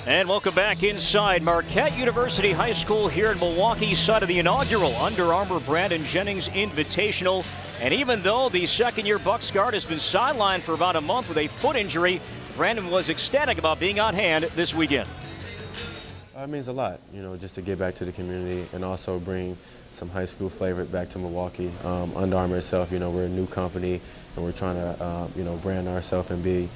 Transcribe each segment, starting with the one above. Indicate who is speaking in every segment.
Speaker 1: And welcome back inside Marquette University High School here in Milwaukee, side of the inaugural Under Armour Brandon Jennings Invitational. And even though the second-year Bucks guard has been sidelined for about a month with a foot injury, Brandon was ecstatic about being on hand this weekend.
Speaker 2: It means a lot, just to get back to the community and also bring some high school flavor back to Milwaukee. Under Armour itself, we're a new company and we're trying to, brand ourselves and be,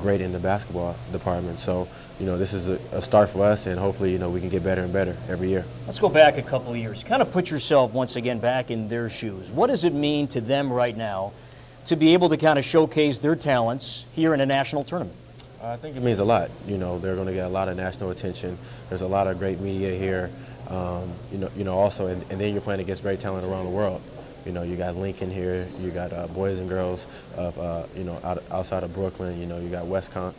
Speaker 2: great in the basketball department. So, this is a start for us, and hopefully, we can get better and better every year.
Speaker 1: Let's go back a couple of years. Kind of put yourself once again back in their shoes. What does it mean to them right now to be able to kind of showcase their talents here in a national tournament?
Speaker 2: I think it means a lot. They're going to get a lot of national attention. There's a lot of great media here. Also, and then you're playing against great talent around the world. You got Lincoln here. You got boys and girls of outside of Brooklyn. You got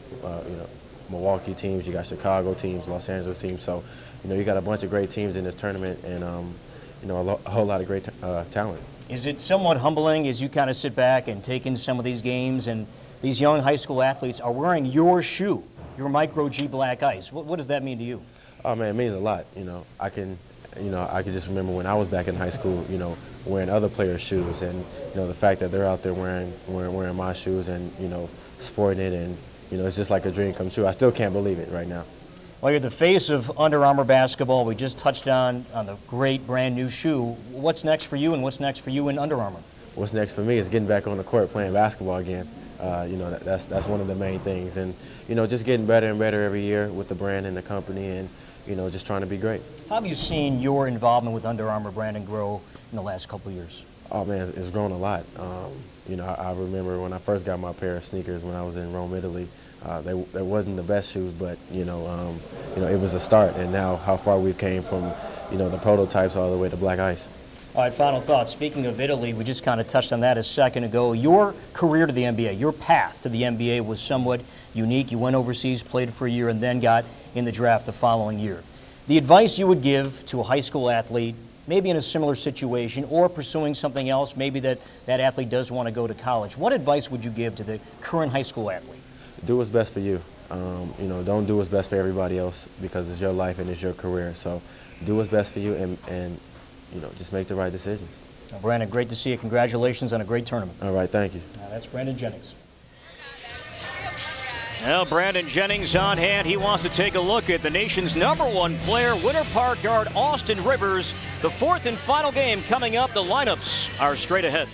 Speaker 2: Milwaukee teams. You got Chicago teams, Los Angeles teams. So, you got a bunch of great teams in this tournament, and a whole lot of great talent. Is
Speaker 1: it somewhat humbling as you kind of sit back and take in some of these games, and these young high school athletes are wearing your shoe, your Micro G Black Ice? What does that mean to you?
Speaker 2: Oh man, it means a lot. I can just remember when I was back in high school, wearing other players' shoes, and the fact that they're out there wearing my shoes and sporting it, and it's just like a dream come true. I still can't believe it right now.
Speaker 1: Well, you're the face of Under Armour basketball. We just touched on the great brand new shoe. What's next for you, and what's next for you in Under Armour?
Speaker 2: What's next for me is getting back on the court playing basketball again. That's one of the main things, and just getting better and better every year with the brand and the company, and just trying to be great.
Speaker 1: How have you seen your involvement with Under Armour, Brandon, grow in the last couple of years?
Speaker 2: Oh man, it's grown a lot. I remember when I first got my pair of sneakers when I was in Rome, Italy. They wasn't the best shoes, but it was a start, and now how far we've came from the prototypes all the way to Black Ice.
Speaker 1: All right, final thoughts. Speaking of Italy, we just kind of touched on that a second ago. Your career to the NBA, your path to the NBA was somewhat unique. You went overseas, played for a year, and then got in the draft the following year. The advice you would give to a high school athlete, maybe in a similar situation or pursuing something else, maybe that athlete does want to go to college, what advice would you give to the current high school athlete?
Speaker 2: Do what's best for you. Don't do what's best for everybody else, because it's your life and it's your career. So do what's best for you, and just make the right decisions.
Speaker 1: Well, Brandon, great to see you. Congratulations on a great tournament.
Speaker 2: All right, thank you.
Speaker 1: That's Brandon Jennings. Well, Brandon Jennings on hand. He wants to take a look at the nation's #1 player, Winter Park guard Austin Rivers. The fourth and final game coming up. The lineups are straight ahead.